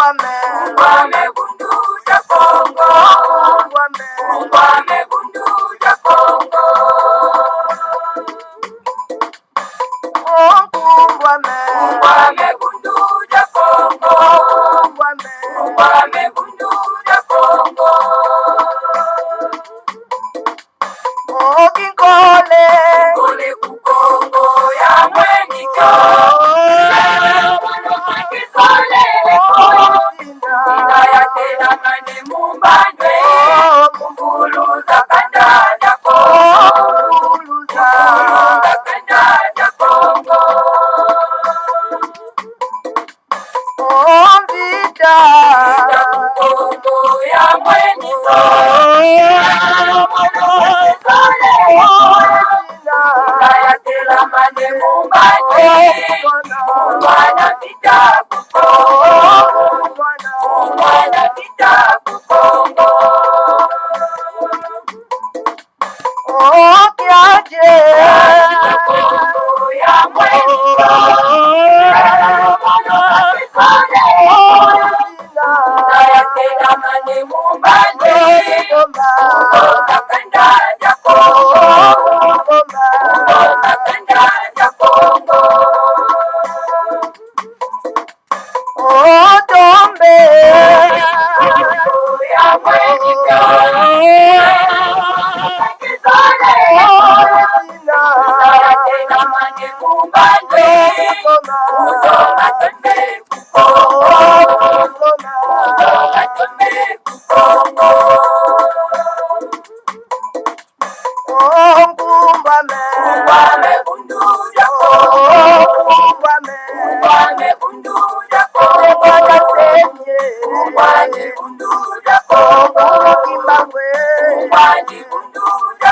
Ungwame bundu ja Kongo. Ungwame bundu ja Kongo. Ungwame bundu ja Kongo. Ungwame bundu ja Kongo. Kikole ku Kongo ya mweniko. Ina ya tena mane mumbandwe. Kumbuluza kanda ja Kongo. Kumbuluza kanda ja Kongo. Vita ku Kongo ya mweniko. Kayatela mane mumbane. Mwana vita ku Kongo. Mwana vita ku Kongo. Kiaje Kongo ya mweniko. Kayatela mane mumbane. Konga kanda ja Kongo. Konga kanda ja Kongo. Tombe ya mweniko. Kayatela mane mumbane. Konga tombe ku Kongo. Konga tombe ku Kongo. Ungwame bundu ja Kongo. Ungwame bundu ja Kongo. Ungwame bundu ja Kongo. Ungwame bundu ja Kongo. Ungwame bundu ja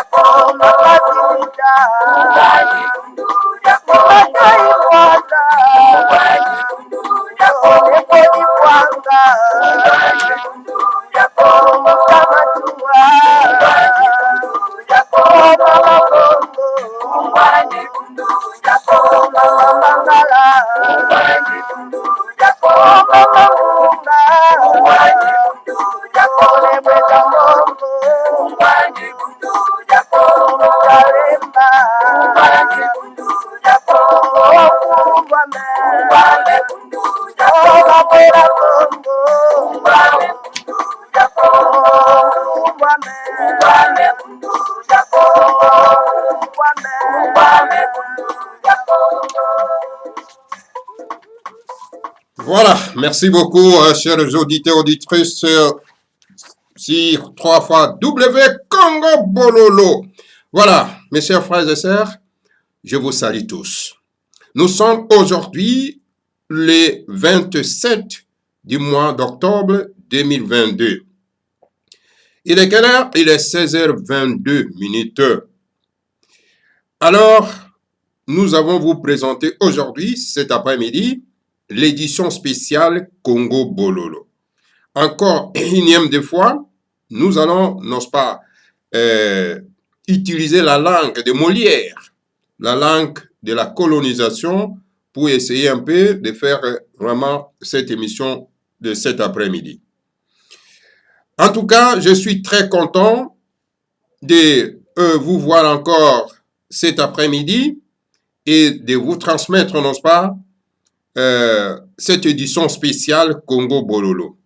Kongo. Ungwame bundu ja Kongo. Ungwame bundu ja Kongo. Voilà, merci beaucoup, chers auditeurs, auditrices, sur 3 fois W Congo Bololo. Voilà, mes chers frères et sœurs, je vous salue tous. Nous sommes aujourd'hui le 27 du mois d'octobre 2022. Il est quelle heure? Il est 16h22 minutes. Alors, nous allons vous présenter aujourd'hui, cet après-midi, l'édition spéciale Congo Bololo. Encore énième de fois, nous allons, n'est-ce pas, utiliser la langue de Molière, la langue de la colonisation, pour essayer un peu de faire vraiment cette émission de cet après-midi. En tout cas, je suis très content de vous voir encore cet après-midi et de vous transmettre, n'est-ce pas, cette édition spéciale Congo Bololo.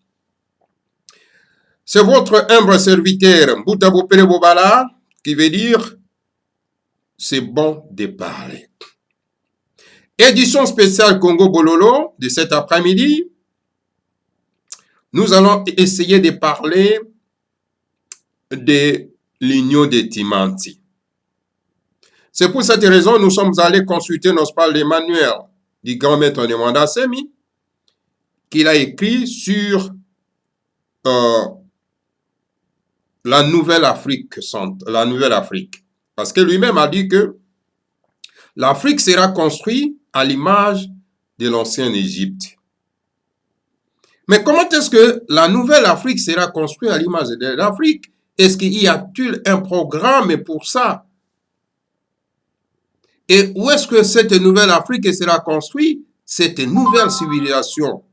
C'est votre humble serviteur Mbutabou Pele Bobala qui veut dire c'est bon de parler. Édition spéciale Congo Bololo de cet après-midi. Nous allons essayer de parler de l'union de Timanti. C'est pour cette raison que nous sommes allés consulter, n'est-ce pas, les manuels du grand maître de Mwanda Semi, qu'il a écrit sur la nouvelle Afrique. Parce que lui-même a dit que l'Afrique sera construite à l'image de l'ancienne Égypte. Mais comment est-ce que la nouvelle Afrique sera construite à l'image de l'Afrique? Est-ce qu'il y a-t-il un programme pour ça? Et où est-ce que cette nouvelle Afrique sera construite? Cette nouvelle civilisation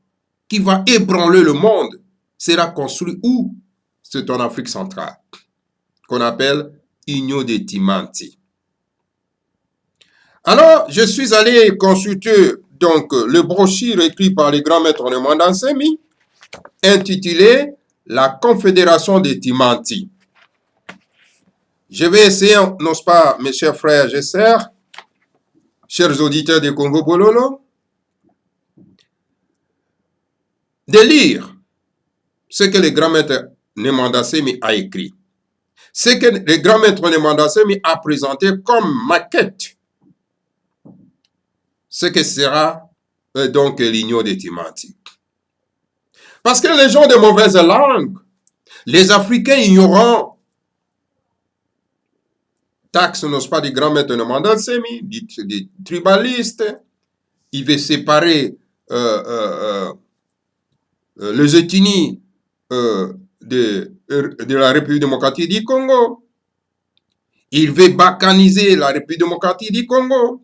qui va ébranler le monde sera construit où? C'est en Afrique centrale, qu'on appelle Union de Timanti. Alors, je suis allé consulter donc le brochure écrit par les grands maîtres de Mandansemi, intitulé La Confédération des Timanti. Je vais essayer, n'est-ce pas, mes chers frères et sœurs, chers auditeurs de Congo Bololo, de lire ce que le grand maître Nemandasemi a écrit. Ce que le grand maître Nemandasemi a présenté comme maquette. Ce que sera donc l'Union des Timanti. Parce que les gens de mauvaise langue, les Africains ignorants, taxe, n'est-ce pas, du grand maître Nemandasemi, des tribalistes, il veut séparer les ethnies de la République démocratique du Congo. Il veut balkaniser la République démocratique du Congo.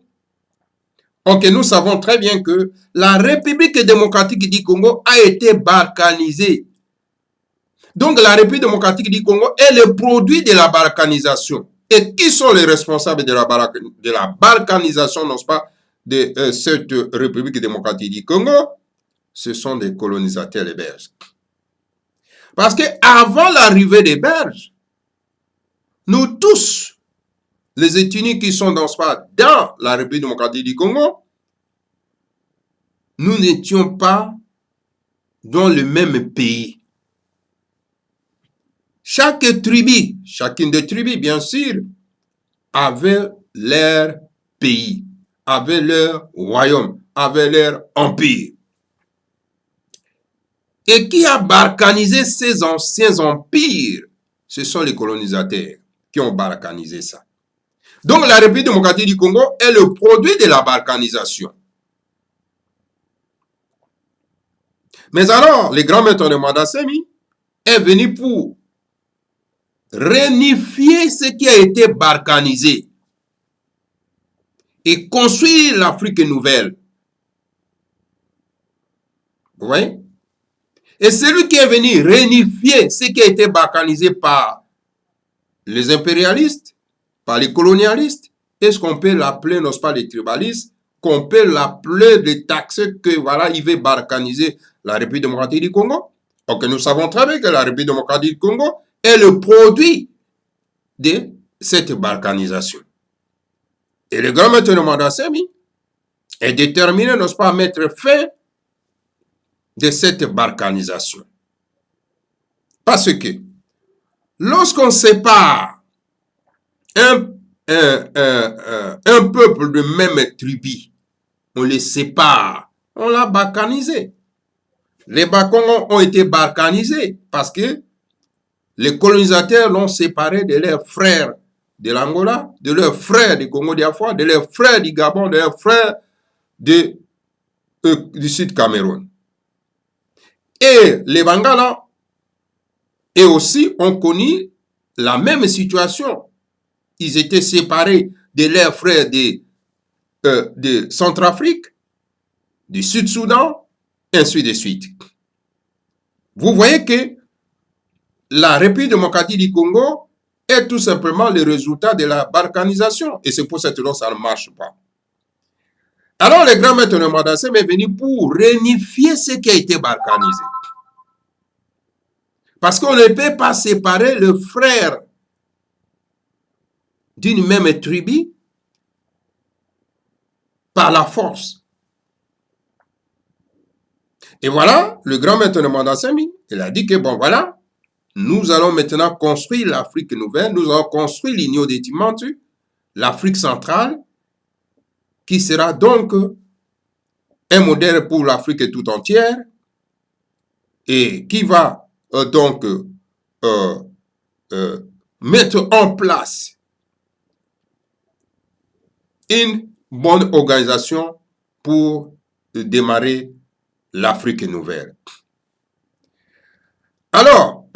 Donc nous savons très bien que la République démocratique du Congo a été balkanisée. Donc la République démocratique du Congo est le produit de la balkanisation. Et qui sont les responsables de la balkanisation, n'est-ce pas, de cette République démocratique du Congo? Ce sont des colonisateurs les Belges. Parce qu'avant l'arrivée des Belges, nous tous, les ethnies qui sont dans la République démocratique du Congo, nous n'étions pas dans le même pays. Chaque tribu, chacune des tribus, bien sûr, avait leur pays, avait leur royaume, avait leur empire. Et qui a balkanisé ces anciens empires? Ce sont les colonisateurs qui ont balkanisé ça. Donc la République démocratique du Congo est le produit de la balkanisation. Mais alors, le grand maître de Mandansemi est venu pour réunifier ce qui a été balkanisé et construire l'Afrique nouvelle. Vous voyez? Et celui qui est venu réunifier ce qui a été balkanisé par les impérialistes, par les colonialistes, est-ce qu'on peut l'appeler, n'est-ce pas, les tribalistes, qu'on peut l'appeler les taxés que, voilà, il veut balkaniser la République démocratique du Congo? Donc nous savons très bien que la République démocratique du Congo est le produit de cette balkanisation. Et le grand maître de Mandansemi est déterminé, n'est-ce pas, à mettre fin de cette balkanisation. Parce que lorsqu'on sépare un peuple de même tribu, on les sépare, on l'a balkanisé. Les Bakongos ont été balkanisés parce que les colonisateurs l'ont séparé de leurs frères de l'Angola, de leurs frères du Congo-Diafoua, de leurs frères du Gabon, de leurs frères du Sud Cameroun. Et les Bangala et aussi ont connu la même situation. Ils étaient séparés de leurs frères de Centrafrique, du Sud-Soudan, et ainsi de suite. Vous voyez que la République démocratique du Congo est tout simplement le résultat de la balkanisation. Et c'est pour cette raison que ça ne marche pas. Alors le grand maître de Mandansemi est venu pour réunifier ce qui a été balkanisé. Parce qu'on ne peut pas séparer le frère d'une même tribu par la force. Et voilà, le grand maître de Mandansemi, il a dit que bon voilà, nous allons maintenant construire l'Afrique nouvelle, nous allons construire l'Union des Timanti, l'Afrique centrale, qui sera donc un modèle pour l'Afrique tout entière et qui va donc mettre en place une bonne organisation pour démarrer l'Afrique nouvelle. Alors,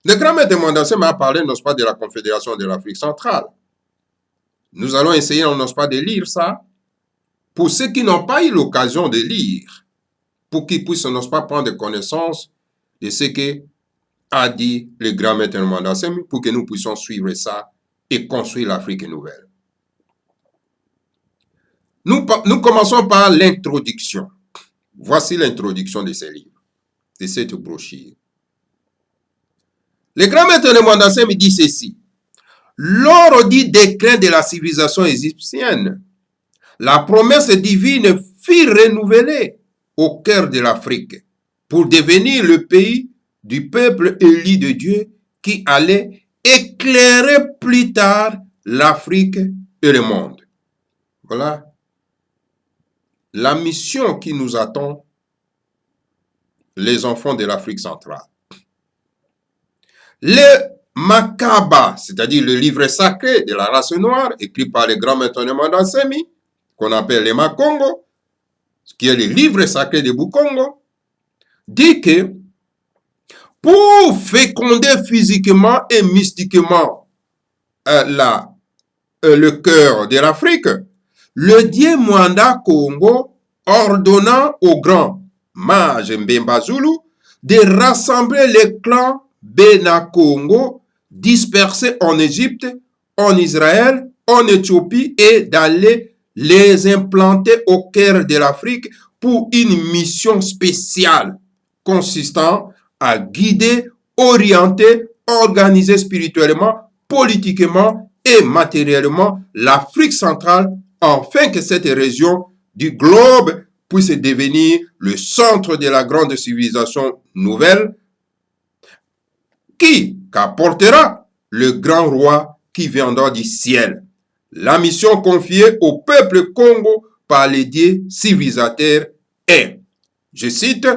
le grand maître de Mandansemi m'a parlé, n'est-ce pas, de la Confédération de l'Afrique centrale. Nous allons essayer, n'est-ce pas, de lire ça. Pour ceux qui n'ont pas eu l'occasion de lire, pour qu'ils puissent, n'est-ce pas, prendre connaissance de ce que a dit le grand maître Mwanda Nsemi, pour que nous puissions suivre ça et construire l'Afrique nouvelle. Nous commençons par l'introduction. Voici l'introduction de ces livres, de cette brochure. Le grand maître Mwanda Nsemi dit ceci. Lors du déclin de la civilisation égyptienne, la promesse divine fut renouvelée au cœur de l'Afrique pour devenir le pays du peuple élu de Dieu qui allait éclairer plus tard l'Afrique et le monde. Voilà la mission qui nous attend, les enfants de l'Afrique centrale. Le Makaba, c'est-à-dire le livre sacré de la race noire, écrit par le grand maître Mwanda Nsemi, qu'on appelle le Makongo, qui est le livre sacré de Bukongo, dit que pour féconder physiquement et mystiquement le cœur de l'Afrique, le dieu Mwanda Kongo ordonna au grand mage Mbemba Zulu de rassembler les clans Bena Kongo dispersés en Égypte, en Israël, en Éthiopie et d'aller les implanter au cœur de l'Afrique pour une mission spéciale consistant à guider, orienter, organiser spirituellement, politiquement et matériellement l'Afrique centrale afin que cette région du globe puisse devenir le centre de la grande civilisation nouvelle qui qu'apportera le grand roi qui viendra du ciel. La mission confiée au peuple Congo par les dieux civilisateurs est, je cite,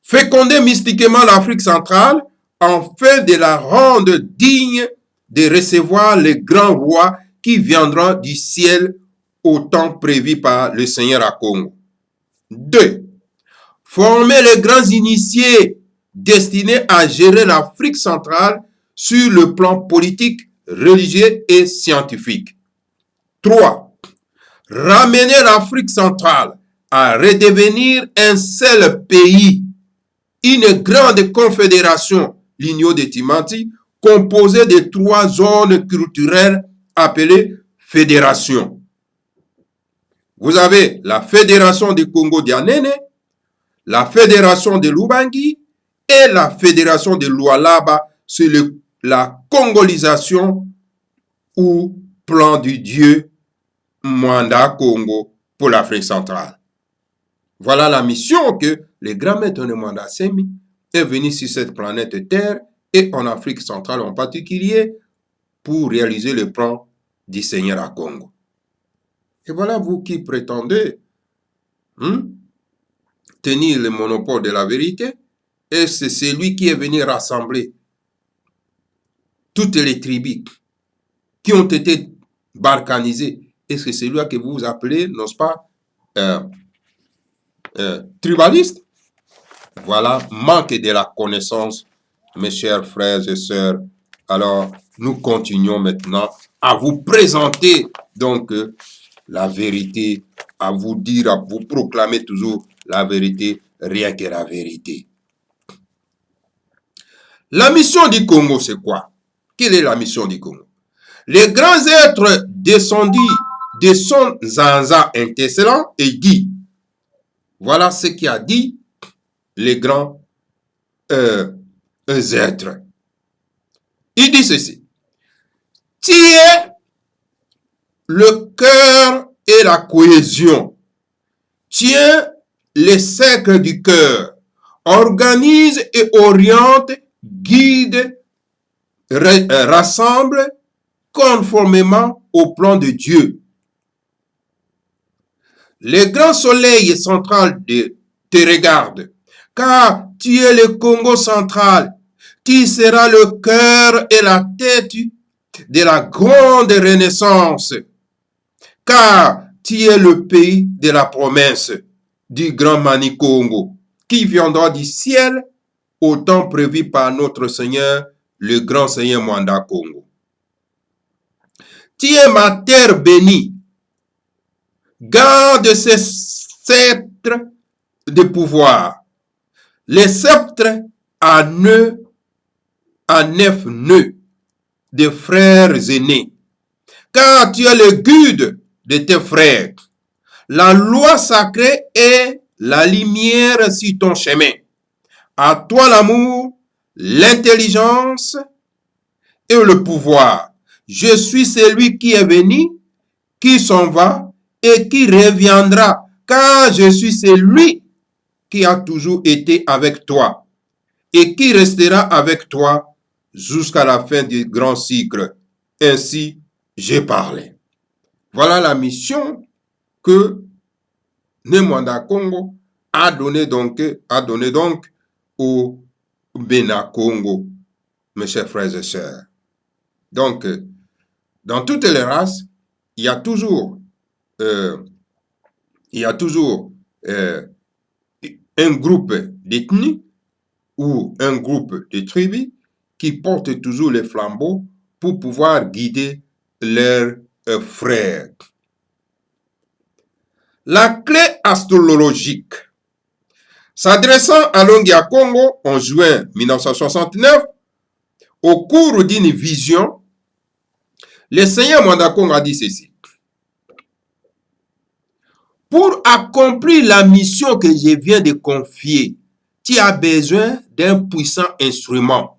féconder mystiquement l'Afrique centrale afin de la rendre digne de recevoir le grand roi qui viendra du ciel au temps prévu par le Seigneur à Congo. 2. Former les grands initiés destinés à gérer l'Afrique centrale sur le plan politique, religieux et scientifique. 3. Ramener l'Afrique centrale à redevenir un seul pays, une grande confédération, l'Union de Timati, composée de 3 zones culturelles appelées fédérations. Vous avez la fédération du Congo-Dianene, la fédération de l'Ubangi et la fédération de Lualaba sur la congolisation ou plan du dieu Mwanda Congo pour l'Afrique centrale. Voilà la mission que le grand maître de Mwanda Nsemi est venu sur cette planète Terre et en Afrique centrale en particulier pour réaliser le plan du Seigneur à Congo. Et voilà vous qui prétendez tenir le monopole de la vérité, et c'est celui qui est venu rassembler toutes les tribus qui ont été balkanisées. Et c'est celui que vous appelez, n'est-ce pas, tribaliste. Voilà, manque de la connaissance, mes chers frères et sœurs. Alors, nous continuons maintenant à vous présenter donc la vérité, à vous dire, à vous proclamer toujours la vérité, rien que la vérité. La mission du Congo, c'est quoi? Quelle est la mission du Congo? Les grands êtres descendus de son Zanza intercellent et dit, voilà ce qui a dit les grands êtres. Il dit ceci. Tu es le cœur et la cohésion. Tiens les cercles du cœur. Organise et oriente, guide, rassemble conformément au plan de Dieu. Le grand soleil central te regarde, car tu es le Congo central, qui sera le cœur et la tête de la grande renaissance, car tu es le pays de la promesse du grand Mani Congo, qui viendra du ciel au temps prévu par notre Seigneur, le grand Seigneur Mwanda Congo. Tu es ma terre bénie. Garde ces sceptres de pouvoir. Les sceptres à 9 nœuds de frères aînés. Car tu es le guide de tes frères. La loi sacrée est la lumière sur ton chemin. À toi l'amour, l'intelligence et le pouvoir. Je suis celui qui est venu, qui s'en va et qui reviendra, car je suis celui qui a toujours été avec toi et qui restera avec toi jusqu'à la fin du grand cycle. Ainsi, j'ai parlé. Voilà la mission que Nemwanda Congo a donné donc au Bénin Congo, mes chers frères et sœurs. Donc, dans toutes les races, il y a toujours un groupe d'ethnies ou un groupe de tribus qui portent toujours les flambeaux pour pouvoir guider leurs frères. La clé astrologique. S'adressant à Longia Congo en juin 1969, au cours d'une vision, le Seigneur Mwanda Congo a dit ceci. Pour accomplir la mission que je viens de confier, tu as besoin d'un puissant instrument.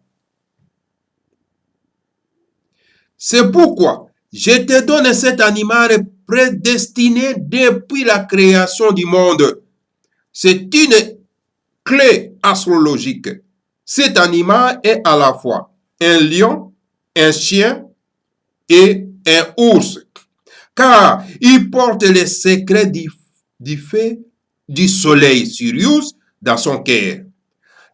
C'est pourquoi je te donne cet animal prédestiné depuis la création du monde. C'est une clé astrologique. Cet animal est à la fois un lion, un chien et un ours, car il porte les secrets du fait du soleil Sirius dans son cœur.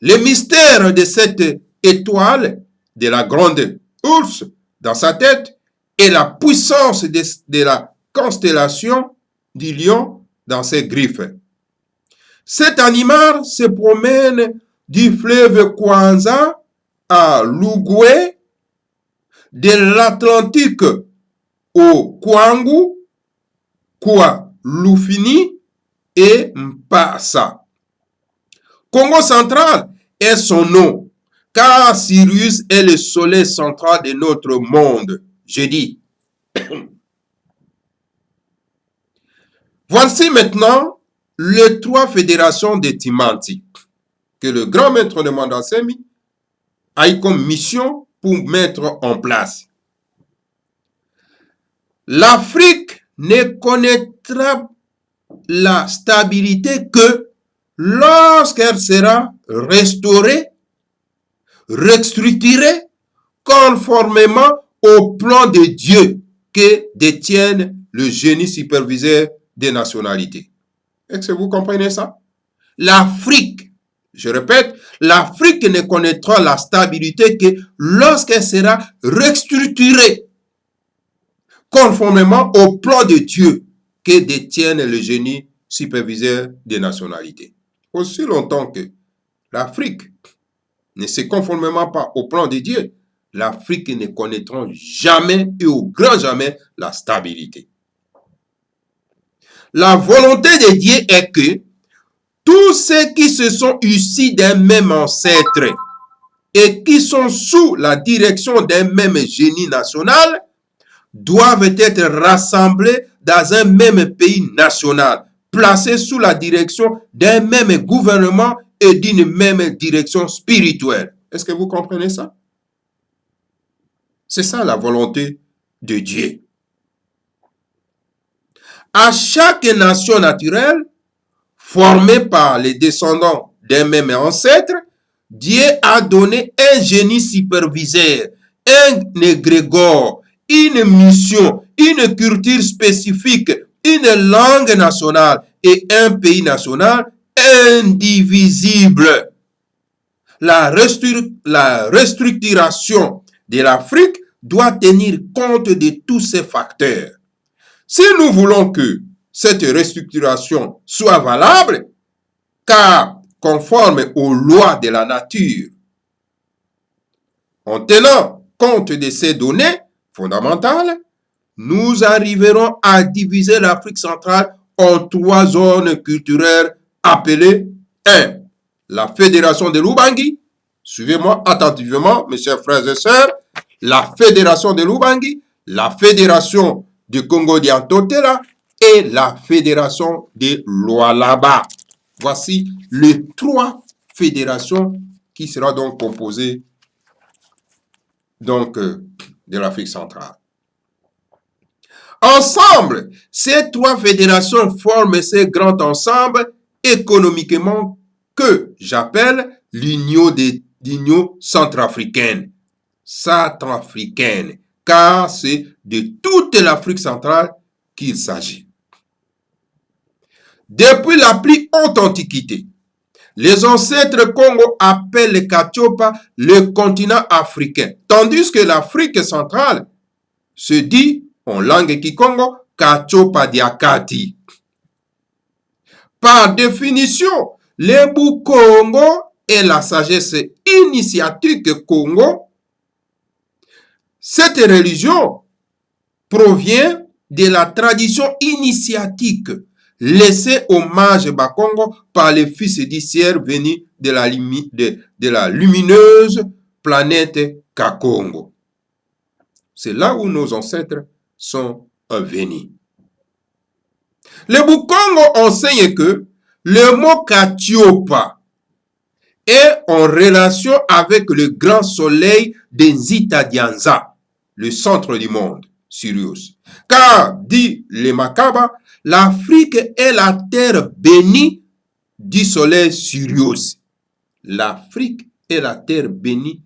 Le mystère de cette étoile, de la grande ours dans sa tête, et la puissance de la constellation du lion dans ses griffes. Cet animal se promène du fleuve Kwanza à l'Ougoué, de l'Atlantique au Kwangu, Lufini et Mpasa. Congo central est son nom, car Sirius est le soleil central de notre monde. Je dis. Voici maintenant les 3 fédérations de Timanti que le grand maître de Mandasemi a eu comme mission pour mettre en place. L'Afrique ne connaîtra la stabilité que lorsqu'elle sera restaurée, restructurée, conformément au plan de Dieu que détiennent le génie superviseur des nationalités. Est-ce que vous comprenez ça? L'Afrique, je répète, l'Afrique ne connaîtra la stabilité que lorsqu'elle sera restructurée, conformément au plan de Dieu que détiennent le génie superviseur des nationalités. Aussi longtemps que l'Afrique ne se conformera pas au plan de Dieu, l'Afrique ne connaîtra jamais et au grand jamais la stabilité. La volonté de Dieu est que tous ceux qui se sont issus d'un même ancêtre et qui sont sous la direction d'un même génie national doivent être rassemblés dans un même pays national, placés sous la direction d'un même gouvernement et d'une même direction spirituelle. Est-ce que vous comprenez ça? C'est ça la volonté de Dieu. À chaque nation naturelle, formée par les descendants d'un même ancêtre, Dieu a donné un génie superviseur, un égrégore, une mission, une culture spécifique, une langue nationale et un pays national indivisible. La restructuration de l'Afrique doit tenir compte de tous ces facteurs. Si nous voulons que cette restructuration soit valable, car conforme aux lois de la nature, en tenant compte de ces données fondamentales, nous arriverons à diviser l'Afrique centrale en 3 zones culturelles appelées 1. La fédération de l'Ubangi. Suivez-moi attentivement, mes chers frères et sœurs. La fédération de l'Ubangi, la fédération du Congo-Diantotela et la fédération de Lualaba. Voici les 3 fédérations qui seront donc composées donc, de l'Afrique centrale. Ensemble, ces 3 fédérations forment ce grand ensemble économiquement que j'appelle l'Union centrafricaine. Car c'est de toute l'Afrique centrale qu'il s'agit. Depuis la plus haute antiquité, les ancêtres Congo appellent le Katiopa le continent africain, tandis que l'Afrique centrale se dit en langue kikongo Katiopa Diakati. Par définition, le Congo et la sagesse initiatique Congo, cette religion provient de la tradition initiatique laissée au mage Bakongo par les fils d'Issière venus de la lumineuse planète Kakongo. C'est là où nos ancêtres sont venus. Le Bukongo enseigne que le mot Katiopa est en relation avec le grand soleil de Nzita Dianza, le centre du monde, Sirius. Car, dit les Makaba, l'Afrique est la terre bénie du soleil Sirius. L'Afrique est la terre bénie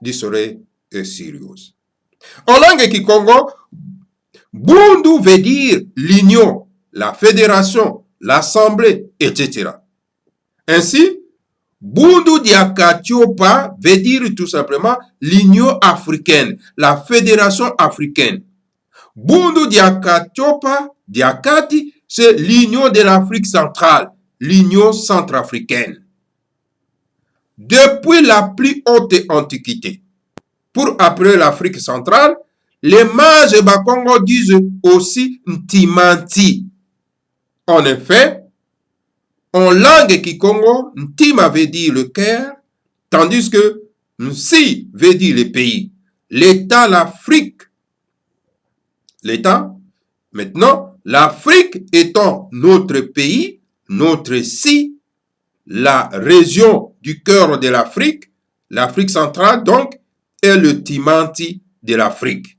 du soleil Sirius. En langue kikongo, Bundu veut dire l'union, la fédération, l'assemblée, etc. Ainsi, Bundu Diakatiopa veut dire tout simplement l'Union africaine, la fédération africaine. Bundu Diakatiopa, Diakati, c'est l'Union de l'Afrique centrale, l'Union centrafricaine. Depuis la plus haute antiquité, pour après l'Afrique centrale, les mages Bakongo disent aussi Ntimanti. En effet, en langue kikongo, Ntima veut dire le cœur, tandis que Nsi veut dire le pays. L'État, l'Afrique. L'État, maintenant, l'Afrique étant notre pays, notre si, la région du cœur de l'Afrique, l'Afrique centrale donc, est le Timanti de l'Afrique.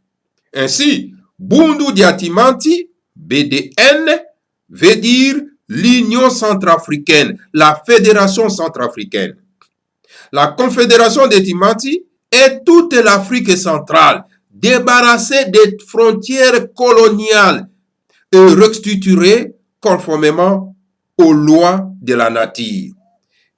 Ainsi, Bundu Diatimanti, BDN, veut dire l'Union centrafricaine, la Fédération centrafricaine. La Confédération des Timanti est toute l'Afrique centrale, débarrassée des frontières coloniales et restructurée conformément aux lois de la nature.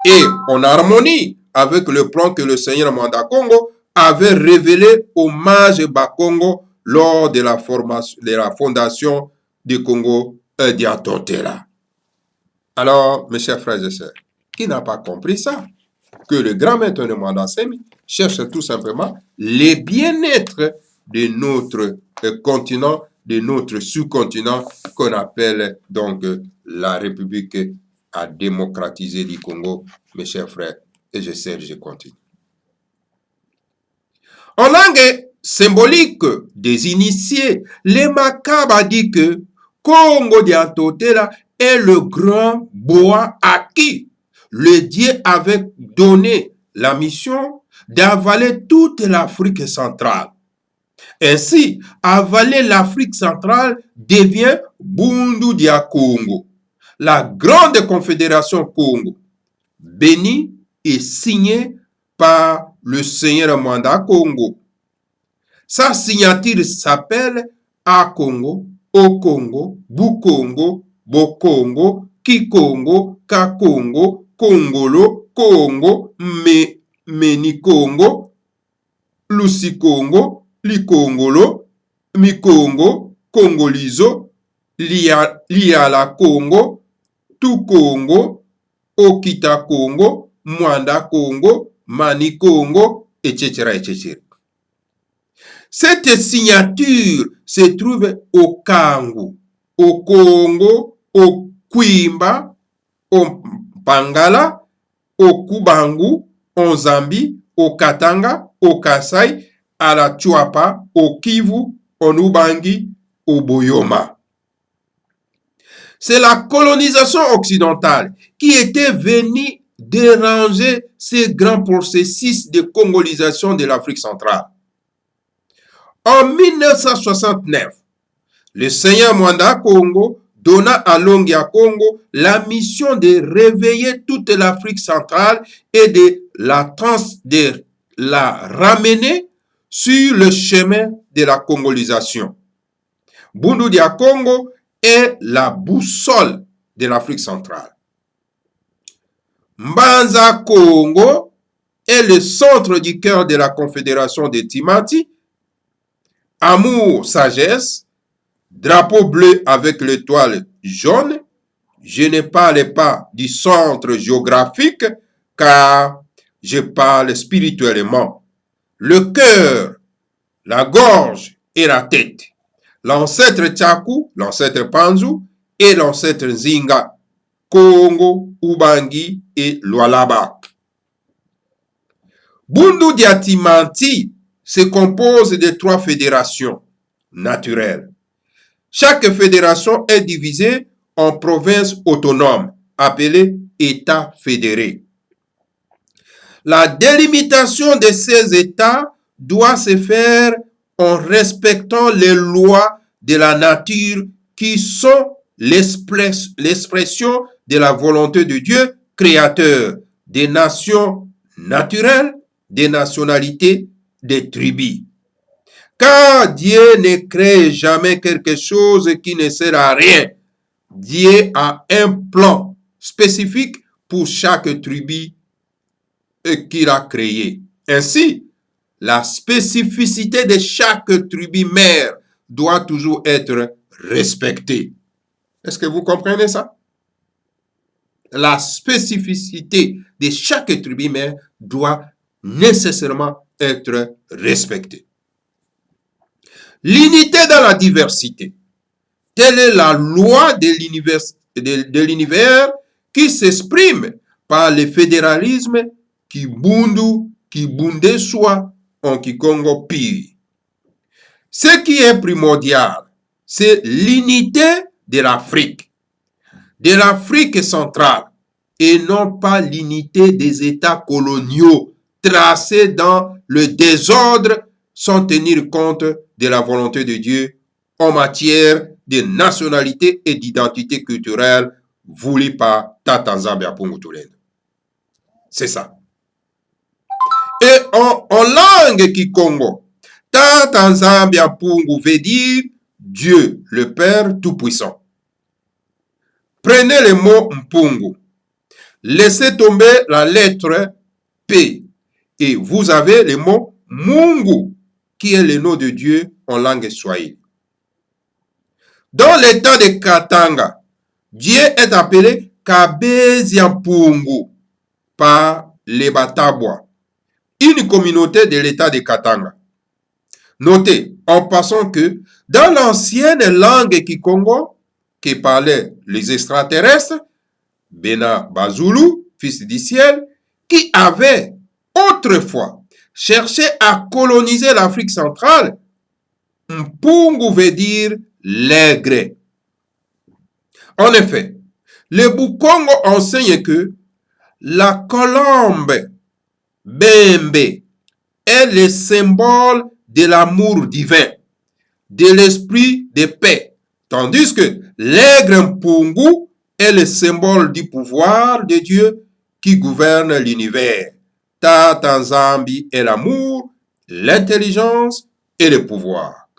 Et en harmonie avec le plan que le Seigneur Manda Congo avait révélé au mage Bakongo lors de la fondation du Congo Diantotela. Alors, mes chers frères et sœurs, qui n'a pas compris ça? Que le grand maître de Mandasemi cherche tout simplement le bien-être de notre continent, de notre sous-continent qu'on appelle donc la République à démocratiser du Congo, mes chers frères, et je continue. En langue symbolique des initiés, les Makaba dit que Congo Diantotela est le grand bois à qui le Dieu avait donné la mission d'avaler toute l'Afrique centrale. Ainsi, avaler l'Afrique centrale devient Bundu Dia Congo, la grande confédération Congo, bénie et signée par le Seigneur Manda Congo. Sa signature s'appelle A-Congo, O-Congo, Bu-Congo, Bo-Congo, Ki-Congo, Ka-Congo, Congolo, Congo, Meni-Congo, Lusi-Congo, Li-Congolo, Mi-Congo, Congolizo, Liala-Congo, Tu-Congo, Okita-Congo, Mwanda-Congo, Mani-Congo, etc., etc. Cette signature se trouve au Kangu, au Congo, au Kwimba, au Pangala, au Kubangu, au Zambie, au Katanga, au Kasai, à la Chuapa, au Kivu, au Ubangi, au Boyoma. C'est la colonisation occidentale qui était venue déranger ces grands processus de congolisation de l'Afrique centrale. En 1969, le Seigneur Mwanda Congo donna à Longia Congo la mission de réveiller toute l'Afrique centrale et de la ramener sur le chemin de la congolisation. Bundu dia Congo est la boussole de l'Afrique centrale. Mbanza Congo est le centre du cœur de la Confédération de Timati. Amour, sagesse, drapeau bleu avec l'étoile jaune. Je ne parle pas du centre géographique car je parle spirituellement. Le cœur, la gorge et la tête. L'ancêtre Tchakou, l'ancêtre Panzu et l'ancêtre Zinga, Congo, Ubangi et Lualaba. Bundu dia Timati se compose de 3 fédérations naturelles. Chaque fédération est divisée en provinces autonomes, appelées États fédérés. La délimitation de ces États doit se faire en respectant les lois de la nature qui sont l'expression de la volonté de Dieu, créateur des nations naturelles, des nationalités, des tribus. Car Dieu ne crée jamais quelque chose qui ne sert à rien. Dieu a un plan spécifique pour chaque tribu qu'il a créé. Ainsi, la spécificité de chaque tribu mère doit toujours être respectée. Est-ce que vous comprenez ça? La spécificité de chaque tribu mère doit nécessairement être respectée. L'unité dans la diversité. Telle est la loi de l'univers qui s'exprime par le fédéralisme qui bunde soit en Kikongo Pi. Ce qui est primordial, c'est l'unité de l'Afrique centrale, et non pas l'unité des États coloniaux tracés dans le désordre sans tenir compte de la volonté de Dieu en matière de nationalité et d'identité culturelle voulue par Tata Nzambe Apungu Tulendo. C'est ça. Et en langue Kikongo, Tata Nzambe Apungu veut dire Dieu, le Père Tout-Puissant. Prenez le mot Mpungu, laissez tomber la lettre P et vous avez le mot Mungu, qui est le nom de Dieu en langue swahili. Dans l'état de Katanga, Dieu est appelé Kabezia Mpungu par les Batabwa, une communauté de l'état de Katanga. Notez en passant que dans l'ancienne langue Kikongo, que parlaient les extraterrestres, Bena Bazulu, fils du ciel, qui avait autrefois cherché à coloniser l'Afrique centrale, Mpungu veut dire l'aigre. En effet, le Bukongo enseigne que la colombe Bembe est le symbole de l'amour divin, de l'esprit de paix, tandis que l'aigre Mpungu est le symbole du pouvoir de Dieu qui gouverne l'univers. Tata Nzambe est l'amour, l'intelligence et le pouvoir.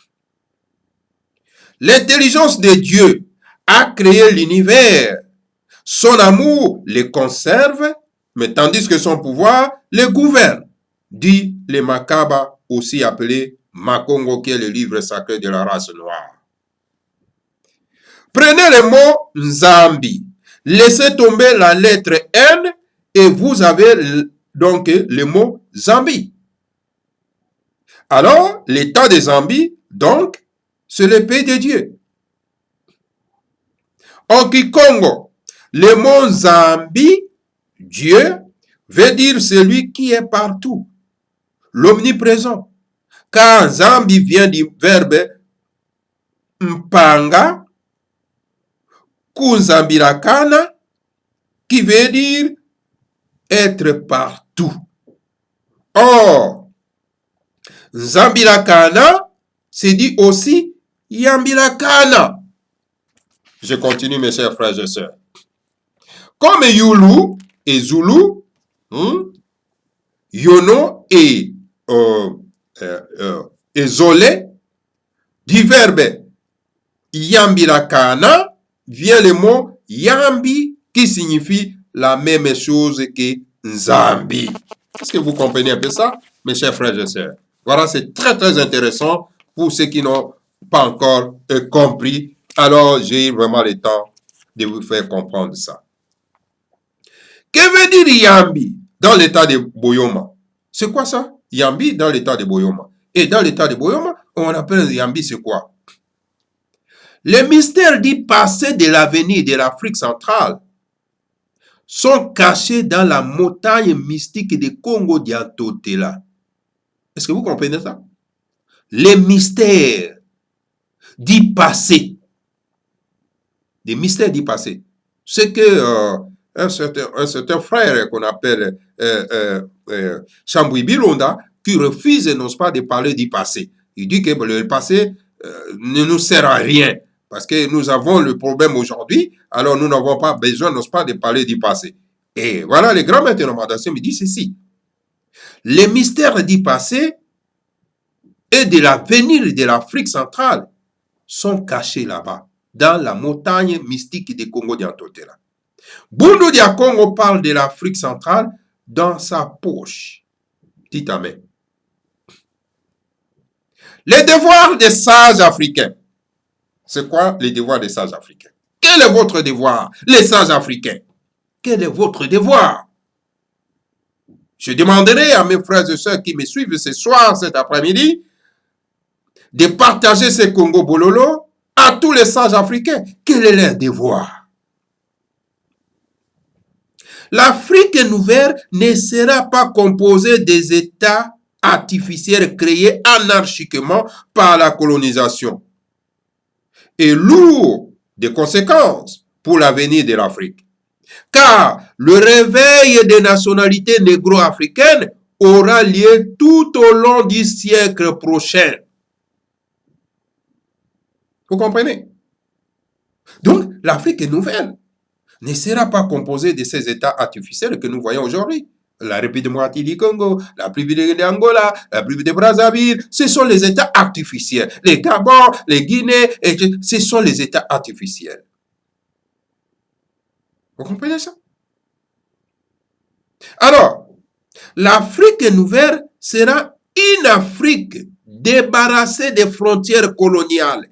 L'intelligence de Dieu a créé l'univers. Son amour le conserve, mais tandis que son pouvoir le gouverne, dit le Makaba, aussi appelé Makongo, qui est le livre sacré de la race noire. Prenez le mot Nzambi, laissez tomber la lettre N et vous avez donc le mot Zambie. Alors, l'état de Zambie, donc, c'est le pays de Dieu. En Kikongo, le mot Zambi, Dieu, veut dire celui qui est partout, l'omniprésent. Car Zambi vient du verbe mpanga, kuzambirakana, qui veut dire être partout. Or, Zambirakana, c'est dit aussi Yambirakana. Je continue, mes chers frères et sœurs. Comme Yulu et Zulu, Yono et Zolé, du verbe Yambirakana vient le mot Yambi qui signifie la même chose que Nzambi. Est-ce que vous comprenez un peu ça, mes chers frères et sœurs? Voilà, c'est très très intéressant pour ceux qui n'ont pas encore compris. Alors, j'ai vraiment le temps de vous faire comprendre ça. Que veut dire Yambi dans l'état de Boyoma? C'est quoi ça? Yambi dans l'état de Boyoma. Et dans l'état de Boyoma, on appelle Yambi, c'est quoi? Les mystères du passé, de l'avenir de l'Afrique centrale sont cachés dans la montagne mystique de Congo Diantotela. Est-ce que vous comprenez ça? Les mystères du passé. Des mystères du passé. C'est que un certain frère qu'on appelle Chambouy Bilonda, qui refuse, n'ose pas, de parler du passé. Il dit que le passé ne nous sert à rien. Parce que nous avons le problème aujourd'hui, alors nous n'avons pas besoin, n'ose pas, de parler du passé. Et voilà, les grands maîtres de nomadation me disent ceci. Les mystères du passé et de l'avenir de l'Afrique centrale sont cachés là-bas, dans la montagne mystique de Congo Diantotela. Bundu Dia Congo parle de l'Afrique centrale dans sa poche. Dites amen. Les devoirs des sages africains. C'est quoi les devoirs des sages africains? Quel est votre devoir, les sages africains? Quel est votre devoir? Je demanderai à mes frères et sœurs qui me suivent ce soir, cet après-midi, de partager ce Congo Bololo à tous les sages africains. Quel est leur devoir? L'Afrique nouvelle ne sera pas composée des États artificiels créés anarchiquement par la colonisation et lourd de conséquences pour l'avenir de l'Afrique. Car le réveil des nationalités négro-africaines aura lieu tout au long du siècle prochain. Vous comprenez? Donc, l'Afrique nouvelle ne sera pas composée de ces États artificiels que nous voyons aujourd'hui. La République démocratique du Congo, la République d'Angola, la République de Brazzaville, ce sont les États artificiels. Les Gabon, les Guinées, ce sont les États artificiels. Vous comprenez ça? Alors, l'Afrique nouvelle sera une Afrique débarrassée des frontières coloniales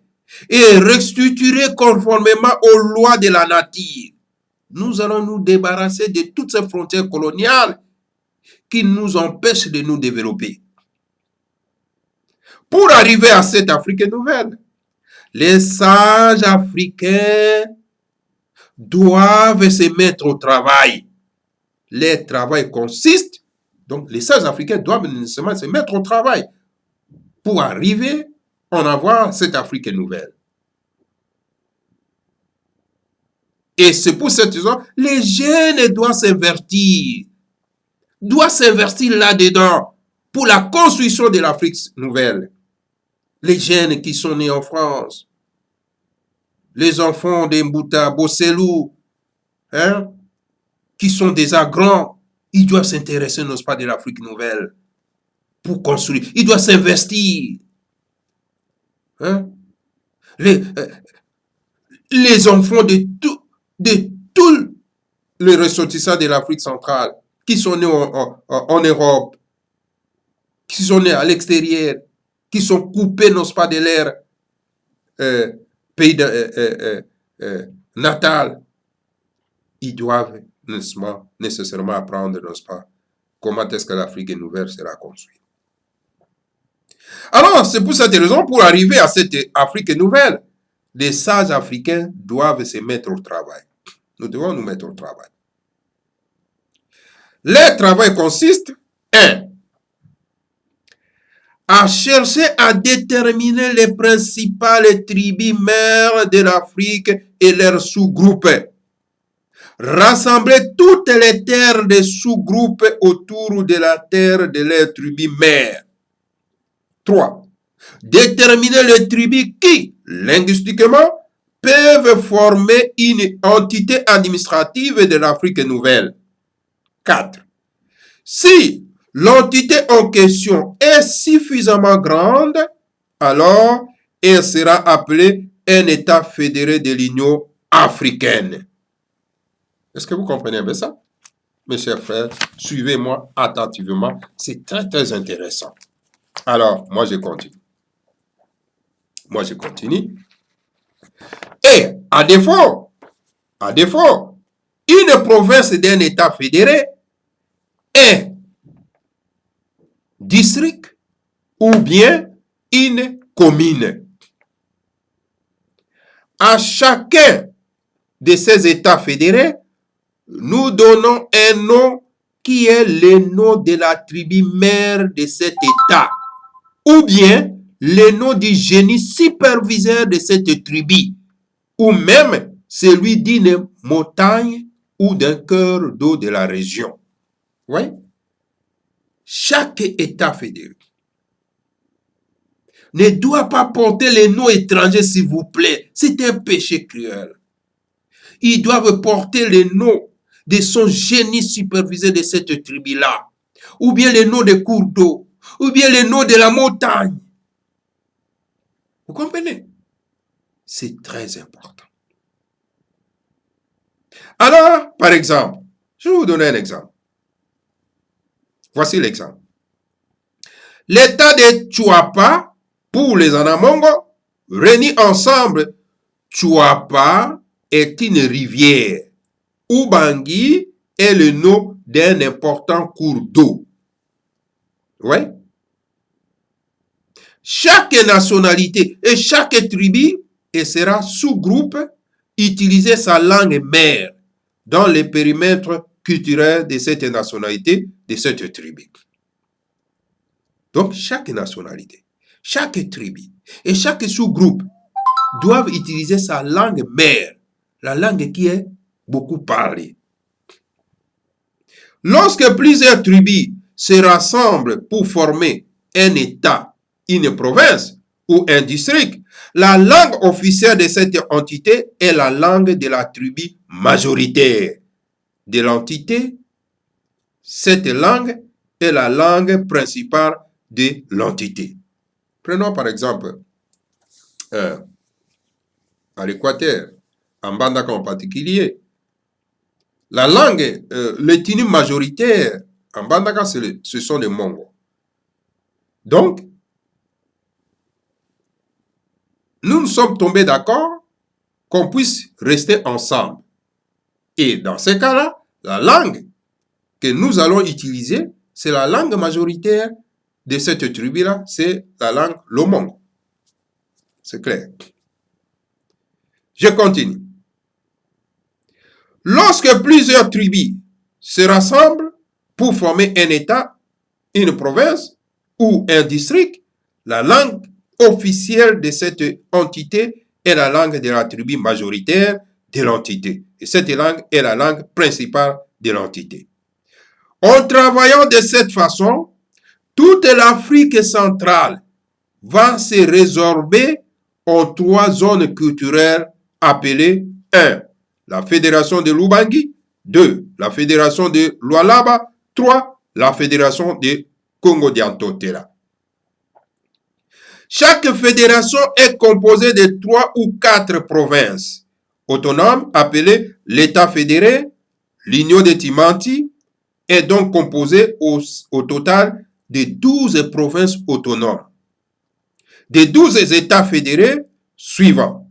et restructurée conformément aux lois de la nature. Nous allons nous débarrasser de toutes ces frontières coloniales qui nous empêchent de nous développer. Pour arriver à cette Afrique nouvelle, les sages africains doivent se mettre au travail. Le travail consiste, donc les sages africains doivent nécessairement se mettre au travail pour arriver à en avoir cette Afrique nouvelle. Et c'est pour cette raison, les jeunes doivent s'investir là-dedans pour la construction de l'Afrique nouvelle. Les jeunes qui sont nés en France, les enfants de Mbouta, Bosselou, qui sont déjà grands, ils doivent s'intéresser, n'est-ce pas, de l'Afrique nouvelle pour construire. Ils doivent s'investir. Les enfants de tous les ressortissants de l'Afrique centrale qui sont nés en Europe, qui sont nés à l'extérieur, qui sont coupés, n'est-ce pas, de leur pays natal, ils doivent nécessairement apprendre, n'est-ce pas, comment est-ce que l'Afrique nouvelle sera construite. Alors, c'est pour cette raison, pour arriver à cette Afrique nouvelle, les sages africains doivent se mettre au travail. Nous devons nous mettre au travail. Leur travail consiste, 1. À chercher à déterminer les principales tribus mères de l'Afrique et leurs sous-groupes. Rassembler toutes les terres des sous-groupes autour de la terre de leurs tribus mères. 3. Déterminer les tribus qui, linguistiquement, peuvent former une entité administrative de l'Afrique nouvelle. 4. Si l'entité en question est suffisamment grande, alors elle sera appelée un État fédéré de l'Union africaine. Est-ce que vous comprenez bien ça? Mes chers frères, suivez-moi attentivement. C'est très, très intéressant. Alors, moi, je continue. Et, à défaut, une province d'un État fédéré est district ou bien une commune. À chacun de ces États fédérés, nous donnons un nom qui est le nom de la tribu mère de cet État, ou bien le nom du génie superviseur de cette tribu, ou même celui d'une montagne ou d'un cœur d'eau de la région. Oui? Chaque État fédéré ne doit pas porter les noms étrangers, s'il vous plaît. C'est un péché cruel. Ils doivent porter les noms de son génie superviseur de cette tribu-là, ou bien les noms des cours d'eau, ou bien les noms de la montagne. Vous comprenez? C'est très important. Alors, par exemple, je vais vous donner un exemple. Voici l'exemple. L'état de Chuapa, pour les Anamongo, réunis ensemble, Chuapa est une rivière. Ubangi est le nom d'un important cours d'eau. Oui. Chaque nationalité et chaque tribu et sera sous-groupe utiliser sa langue mère dans le périmètre culturel de cette nationalité, de cette tribu. Donc, chaque nationalité, chaque tribu et chaque sous-groupe doivent utiliser sa langue mère, la langue qui est beaucoup parlée. Lorsque plusieurs tribus se rassemblent pour former un État, une province ou un district, la langue officielle de cette entité est la langue de la tribu majoritaire de l'entité. Cette langue est la langue principale de l'entité. Prenons par exemple à l'Équateur, en Bandaka en particulier, la langue, l'ethnie majoritaire en Bandaka, ce sont les Mongos. Donc, nous sommes tombés d'accord qu'on puisse rester ensemble. Et dans ce cas-là, la langue que nous allons utiliser, c'est la langue majoritaire de cette tribu-là, c'est la langue Lomongo. C'est clair. Je continue. Lorsque plusieurs tribus se rassemblent pour former un État, une province ou un district, la langue officielle de cette entité est la langue de la tribu majoritaire de l'entité. Et cette langue est la langue principale de l'entité. En travaillant de cette façon, toute l'Afrique centrale va se résorber en 3 zones culturelles appelées 1. La fédération de l'Ubangi, 2. La fédération de Lualaba, 3. La fédération de Congo-Diantotera. Chaque fédération est composée de 3 ou 4 provinces autonomes appelées l'État fédéré. L'Union de Timanti est donc composée au total de 12 provinces autonomes. Des 12 États fédérés suivants: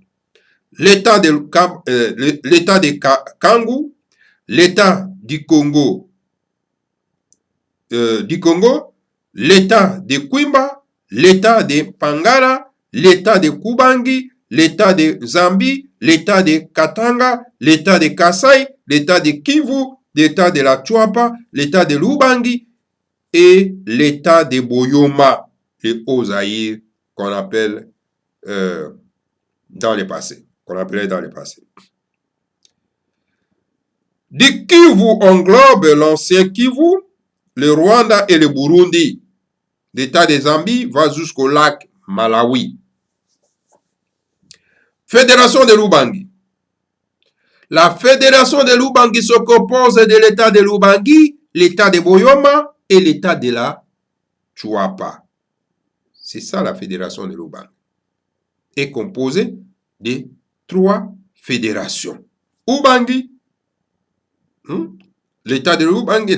l'État de Kangu, l'État du Congo, l'État de Kwimba, l'État de Pangala, l'État de Kubangi, l'État de Zambie, l'État de Katanga, l'État de Kasai, l'État de Kivu, l'État de la Chuapa, l'État de l'Ubangi et l'État de Boyoma, les Hauts-Zaïre qu'on appelle dans le passé, qu'on appelait dans le passé. Du Kivu englobe l'ancien Kivu, le Rwanda et le Burundi. L'État de Zambie va jusqu'au lac Malawi. Fédération de l'Ubangi. La fédération de l'Ubangi se compose de l'État de l'Ubangi, l'État de Boyoma et l'État de la Chuapa. C'est ça la fédération de l'Ubangi. Est composée de 3 fédérations. Ubangi, l'État de l'Ubangi,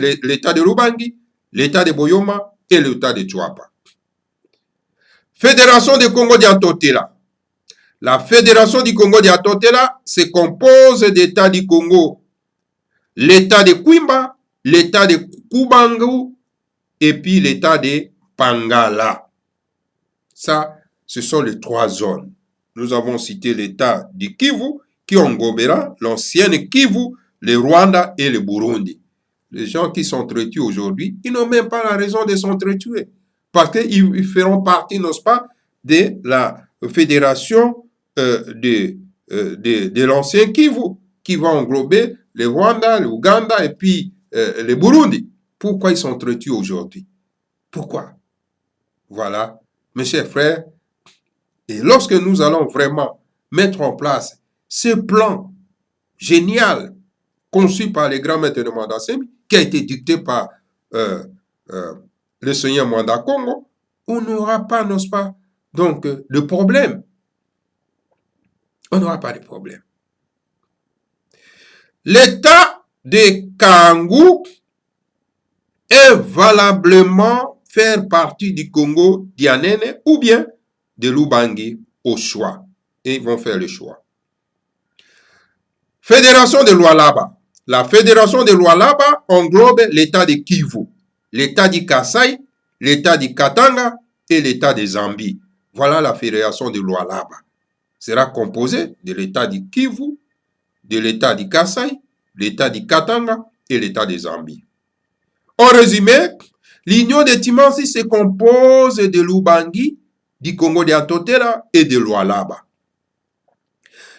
l'État de Boyoma et l'État de Chuapa. Fédération du Congo d'Antotela. La fédération du Congo d'Antotela se compose d'États du Congo, l'État de Kwimba, l'État de Kubangu et puis l'État de Pangala. Ça, ce sont les 3 zones. Nous avons cité l'État du Kivu qui englobera l'ancienne Kivu, le Rwanda et le Burundi. Les gens qui s'entretuent aujourd'hui, ils n'ont même pas la raison de s'entretuer parce qu'ils feront partie, n'est-ce pas, de la fédération de l'ancien Kivu qui va englober le Rwanda, le Ouganda et puis le Burundi. Pourquoi ils s'entretuent aujourd'hui? Pourquoi? Voilà, mes chers frères, et lorsque nous allons vraiment mettre en place ce plan génial conçu par les grands maîtres de Mwanda Nsembi, qui a été dicté par le Seigneur Mwanda Congo, on n'aura pas, n'est-ce pas, donc, de problème. On n'aura pas de problème. L'État de Kangou est valablement faire partie du Congo Dianene ou bien de l'Ubangi au choix. Et ils vont faire le choix. Fédération de Lualaba. La fédération de Lualaba englobe l'État de Kivu, l'État du Kasai, l'État du Katanga et l'État de Zambie. Voilà la fédération de Lualaba. Sera composée de l'État du Kivu, de l'État du Kasai, l'État du Katanga et l'État de Zambie. En résumé, l'Union de Timanti se compose de l'Ubangi, du Congo d'Antotela et de Lualaba.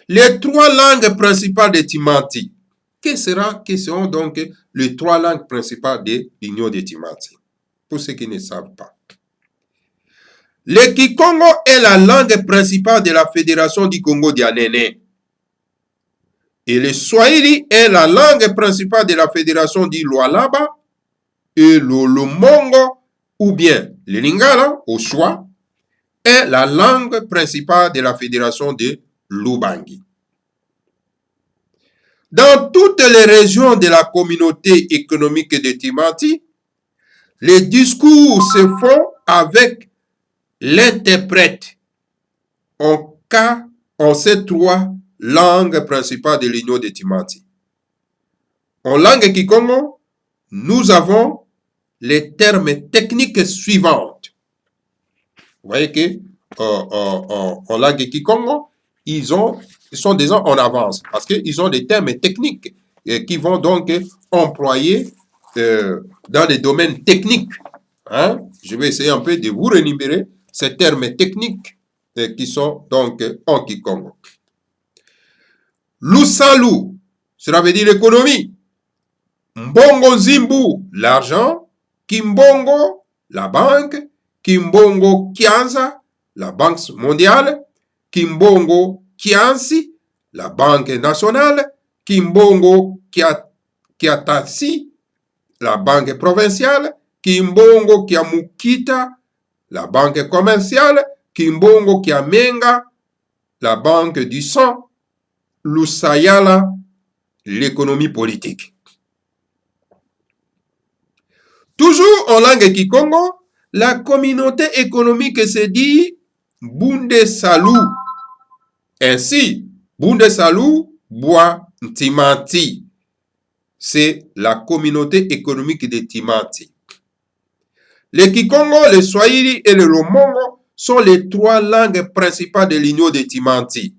Les 3 langues principales de Timanti. Quelles seront donc les 3 langues principales de l'Union de Timanti? Pour ceux qui ne savent pas. Le Kikongo est la langue principale de la Fédération du Congo Dianene. Et le Swahili est la langue principale de la Fédération du Lualaba. Et le Lumongo, ou bien le Lingala, au choix, est la langue principale de la Fédération de l'Ubangi. Dans toutes les régions de la communauté économique de Timanti, les discours se font avec l'interprète en ces 3 langues principales de l'Union de Timanti. En langue Kikongo, nous avons les termes techniques suivants. Vous voyez que en langue Kikongo, ils sont déjà en avance parce qu'ils ont des termes techniques qui vont donc employer dans les domaines techniques. Hein? Je vais essayer un peu de vous rémunérer ces termes techniques qui sont donc en Kikongo. Lusalu, cela veut dire l'économie. Mbongo Zimbu, l'argent. Kimbongo, la banque. Kimbongo Kianza, la Banque mondiale. Kimbongo Kiansi, la Banque nationale. Kimbongo Kiatasi, la Banque provinciale. Kimbongo Kiamukita, la Banque commerciale. Kimbongo Kiamenga, la Banque du sang. Lusayala, l'économie politique. Toujours en langue Kikongo, la communauté économique se dit Bunde Salu. Ainsi, Bunde Salu, Bois Timanti. C'est la communauté économique de Timanti. Le Kikongo, le Swahili et le Lumongo sont les 3 langues principales de l'Union de Timanti.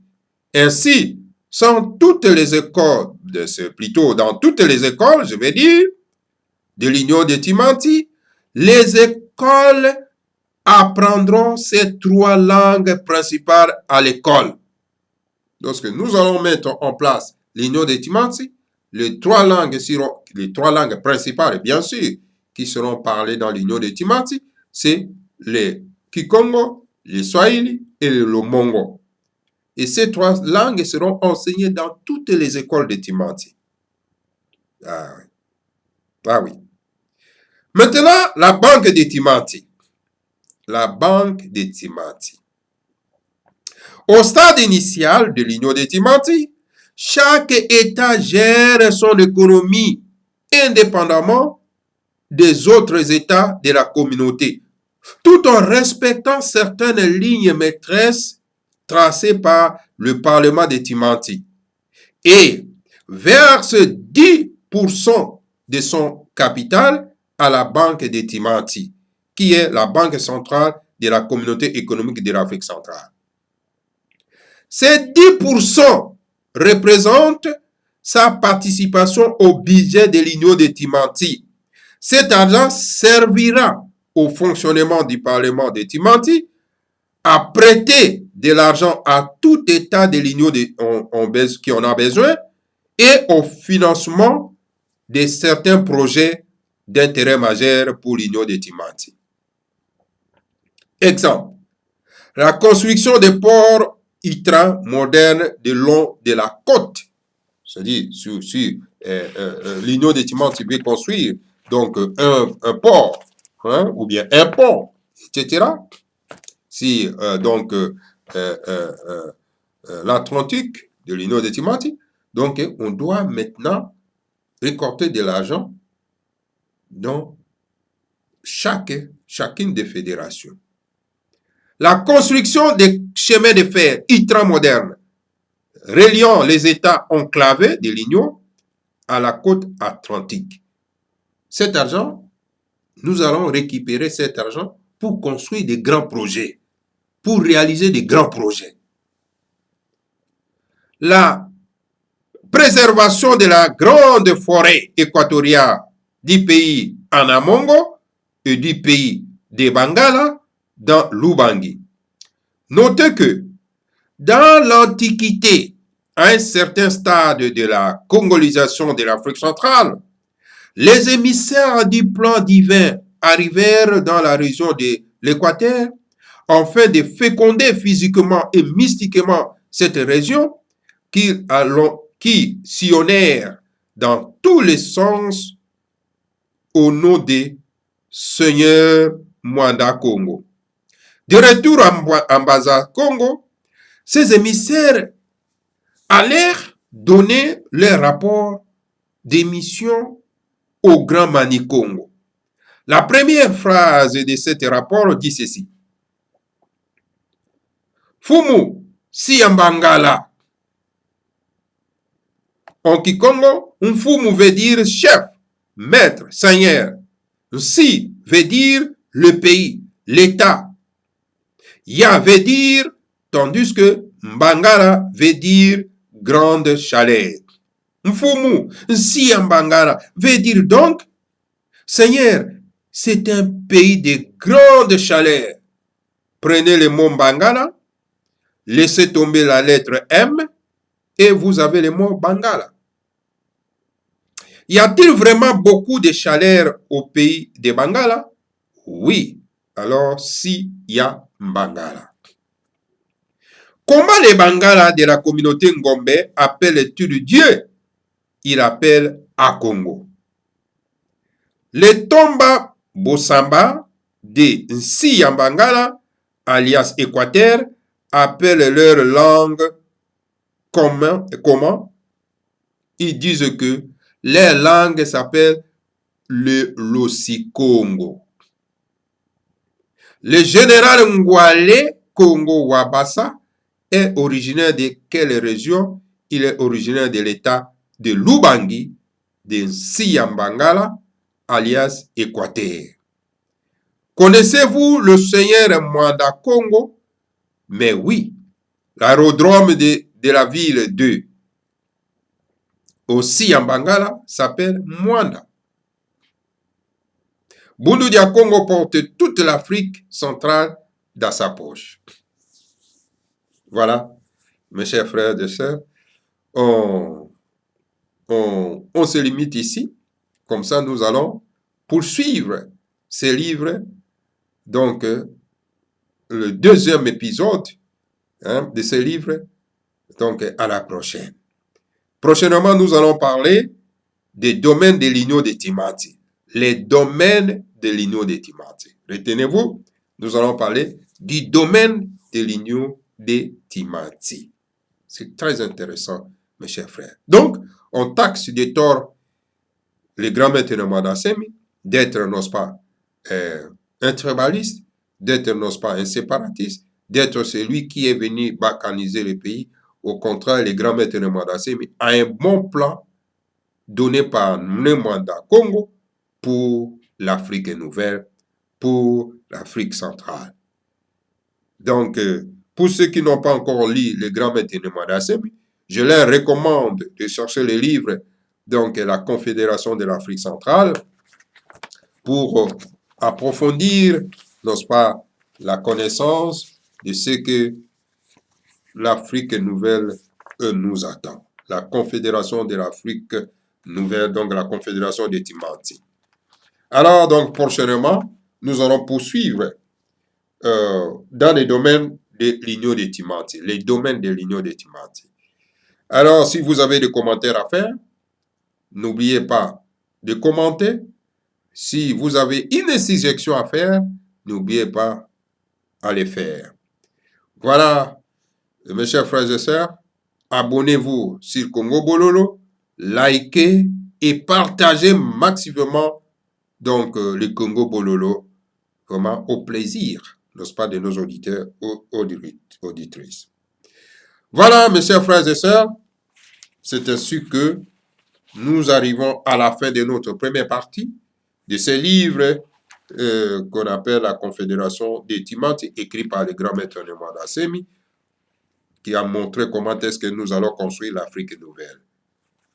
Ainsi, dans toutes les écoles, je vais dire, de l'Union de Timanti, les écoles apprendront ces 3 langues principales à l'école. Lorsque nous allons mettre en place l'Union de Timanti, les 3 langues seront les 3 langues principales, bien sûr, qui seront parlées dans l'Union de Timanti, c'est les Kikongo, les Swahili et le Lomongo. Et ces 3 langues seront enseignées dans toutes les écoles de Timanti. Ah oui. Ah oui. Maintenant, la banque de Timanti. La banque de Timanti. Au stade initial de l'Union de Timanti, chaque État gère son économie indépendamment des autres États de la communauté, tout en respectant certaines lignes maîtresses tracées par le Parlement de Timanti, et verse 10% de son capital à la Banque de Timanti, qui est la banque centrale de la communauté économique de l'Afrique centrale. Ces 10% représentent sa participation au budget de l'Union de Timanti. Cet argent servira au fonctionnement du Parlement de Timanti, à prêter de l'argent à tout État de l'Union qui en a besoin et au financement de certains projets d'intérêt majeur pour l'Union de Timanti. Exemple, la construction des ports ITRA modernes le long de la côte. C'est-à-dire, si l'Union de Timanti veut construire donc un port, hein, ou bien un pont, etc., si l'Atlantique de l'Union de Timanti, donc on doit maintenant récolter de l'argent dans chacune des fédérations. La construction des chemins de fer ultramodernes reliant les États enclavés de l'Union à la côte atlantique. Cet argent, nous allons récupérer cet argent pour construire des grands projets, pour réaliser des grands projets. La préservation de la grande forêt équatoriale du pays Anamongo et du pays des Bangala dans l'Ubangi. Notez que dans l'Antiquité, à un certain stade de la congolisation de l'Afrique centrale, les émissaires du plan divin arrivèrent dans la région de l'Équateur afin de féconder physiquement et mystiquement cette région qui sillonnèrent dans tous les sens au nom de Seigneur Mwanda Congo. De retour en Baza Congo, ces émissaires allèrent donner leur rapport d'émission au Grand Mani Congo. La première phrase de cet rapport dit ceci. Fumu Siambangala. En Kikongo, un fumu veut dire chef, maître, seigneur. Si veut dire le pays, l'État. Ya veut dire, tandis que Mbangala veut dire grande chaleur. Mfumu, Siambangala veut dire donc, Seigneur, c'est un pays de grande chaleur. Prenez le mot Mbangala, laissez tomber la lettre M et vous avez le mot Bangala. Y a-t-il vraiment beaucoup de chaleur au pays de Bangala? Oui, alors si y a Bangala. Comment les Bangala de la communauté Ngombe appellent-ils Dieu? Ils appellent Akongo. Les Tomba Bosamba de Nsiyambangala, alias Équateur, appellent leur langue comment? Ils disent que leur langue s'appelle le Losikongo. Le général Ngwale Congo Wabasa est originaire de quelle région? Il est originaire de l'état de l'Ubangi, de Nsiyambangala, alias Équateur. Connaissez-vous le Seigneur Mwanda Congo? Mais oui, l'aérodrome de la ville de aussi en Bangala s'appelle Mwanda. Bundu Dia Congo porte toute l'Afrique centrale dans sa poche. Voilà, mes chers frères et sœurs, on se limite ici. Comme ça, nous allons poursuivre ces livres. Donc, le deuxième épisode de ces livres, donc à la prochaine. Prochainement, nous allons parler des domaines de l'Union de Timati. Les domaines de l'Union de Timati. Retenez-vous, nous allons parler du domaine de l'Union de Timati. C'est très intéressant, mes chers frères. Donc, on taxe des torts les grands maîtres de Mwanda-Semi d'être, n'est-ce pas, un tribaliste, d'être, n'est-ce pas, un séparatiste, d'être celui qui est venu balkaniser le pays. Au contraire, les grands maîtres de Mwanda-Semi a un bon plan donné par le Mwanda Congo pour l'Afrique nouvelle, pour l'Afrique centrale. Donc, pour ceux qui n'ont pas encore lu les grands maîtres de Mwanda-Semi, je leur recommande de chercher les livres, donc la Confédération de l'Afrique centrale, pour approfondir, n'est-ce pas, la connaissance de ce que l'Afrique nouvelle nous attend. La Confédération de l'Afrique nouvelle, donc la Confédération de Timati. Alors, donc, prochainement, nous allons poursuivre dans les domaines de l'Union de Timati, les domaines de l'Union de Timati. Alors, si vous avez des commentaires à faire, n'oubliez pas de commenter. Si vous avez une suggestion à faire, n'oubliez pas à les faire. Voilà, mes chers frères et sœurs, abonnez-vous sur Congo Bololo, likez et partagez massivement donc le Congo Bololo, vraiment au plaisir, n'est-ce pas, de nos auditeurs ou auditrices. Voilà, mes chers frères et sœurs, c'est ainsi que nous arrivons à la fin de notre première partie de ce livre qu'on appelle la Confédération des Timati, écrit par le grand maître de Mwanda-Semi, qui a montré comment est-ce que nous allons construire l'Afrique nouvelle.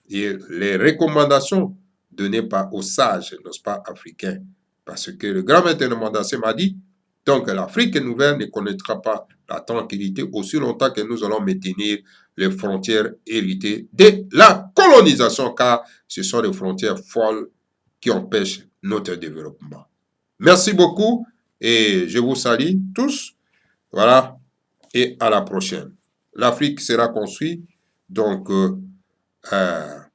Et les recommandations données par aux sages, n'est-ce pas, africains, parce que le grand maître de Mwanda-Semi a dit, donc l'Afrique nouvelle ne connaîtra pas la tranquillité aussi longtemps que nous allons maintenir les frontières héritées de la colonisation, car ce sont des frontières folles qui empêchent notre développement. Merci beaucoup et je vous salue tous. Voilà, et à la prochaine. L'Afrique sera construite donc, à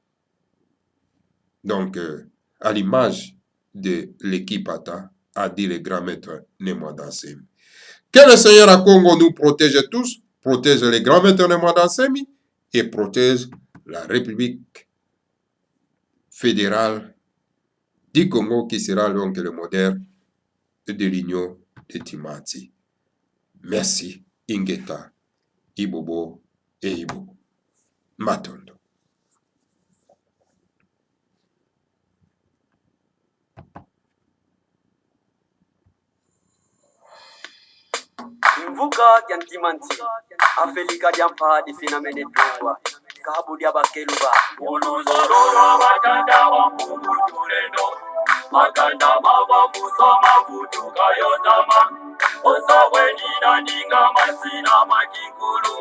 l'image de l'équipe ATA, a dit le grand maître Mwanda-Semi. Que le Seigneur à Congo nous protège tous, protège les grands maîtres de Mwanda-Semi et protège la République fédérale du Congo qui sera donc le modèle de l'Union de Timati. Merci, Ingeta, Ibobo et Ibobo. Matondo. Mvuka Timanti, Afelika Diampa, di Finamene Dua, Kabudia Bakeluba, Unuzorora batanda wa mumutulendo Makanda mava musoma kutuka yotama Osaweni na ninga masina makikulu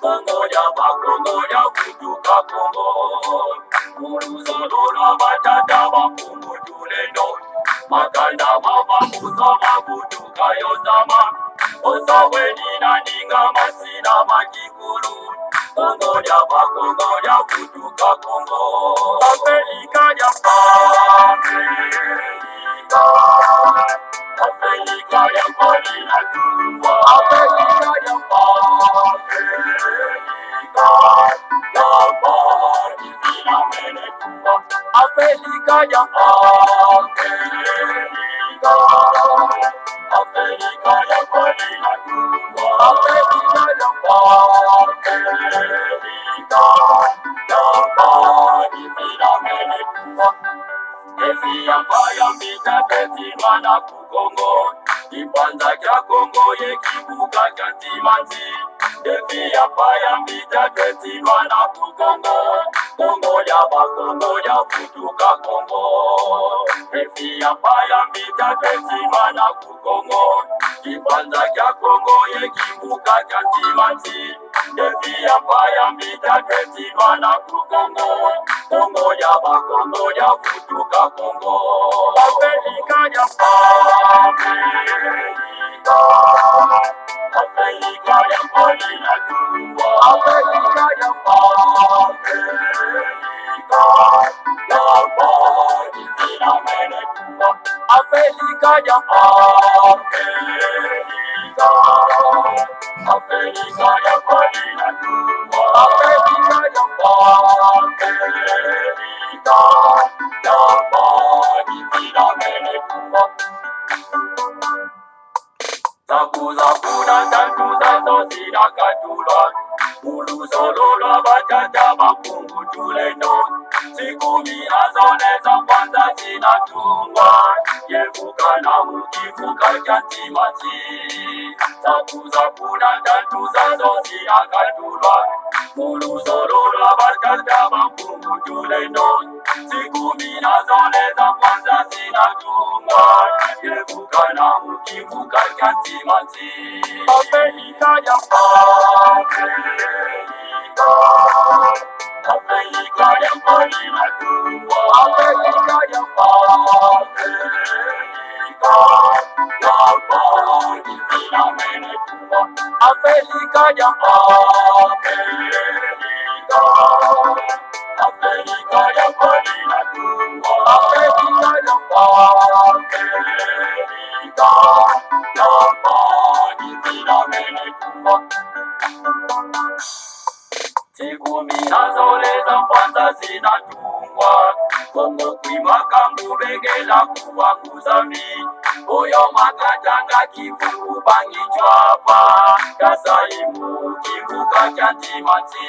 Kongoja kutuka Kongo Unuzorora batanda wa mumutulendo Makanda mava musoma kutuka yotama Osaweni na ninga masina makikulu Kongoja kutuka Kongo Afrika ya Afrika ya pali na tumba Afrika ya pali sina mene tumba Afrika ya Afrika ya pali na tumba Afrika ya Esi ya mbaya mbita peti wana kukongo Kibanza kya Kongo yekivuga kya Ntimanti. Defi ya paya mbita twetilwa na ku Kongo. Kongo ya bakongo ya futuka Kongo. Defi ya paya mbita twetilwa na ku Kongo. Kibanza kya Kongo yekivuga kya Ntimanti. Defi ya paya mbita twetilwa na ku Kongo. Kongo ya bakongo ya futuka Kongo. Afrika ya Afrika ya poli na tumbo. Afrika ya poli sina mene tumbo. Afrika ya Afrika ya poli na tumbo. Afrika ya poli sina mene tumbo. Zakuna tantuza zosina katulwa. Ulusolola batata bakungu tuleno. Sikumi azone za kwanza zinatungwa. Yevuka na mukivuka kya Ntimanti. Zakuna tantuza zosina katulwa. Ulusolola batata bakungu tuleno. Sikumi azone za kwanza zinatungwa. Yevuka na mukivuka kya Ntimanti. Afrika ya Afrika ya poli na tumbo. Afrika ya poli sina mene tumbo. Afrika ya Afrika ya poli na tumbo. Afrika ya poli sina mene tumbo. Sikumi nazoleza kwanza zinatungwa. Kongo kwimaka mbubengela kuvanguzami. Oyo makatanga kivuku bangichwapa. Kasaimu kivuka kya Ntimanti.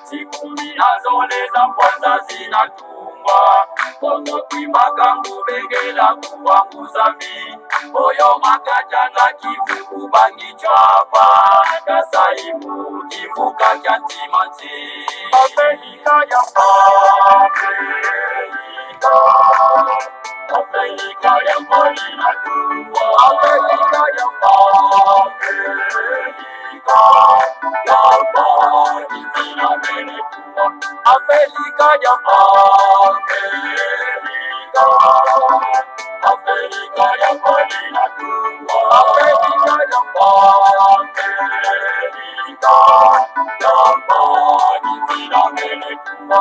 Sikumi nazoleza kwanza zinatungwa. Kongo kwimaka mbubengela kuvanguzami. Oyo makatanga kivuku bangichwapa. Kasaimu kivuka kya Ntimanti. Afrika ya Afrika ya poli na tumbo. Afrika ya poli sina mene tumbo. Afrika ya Afrika ya poli na tumbo. Afrika ya poli sina mene tumbo.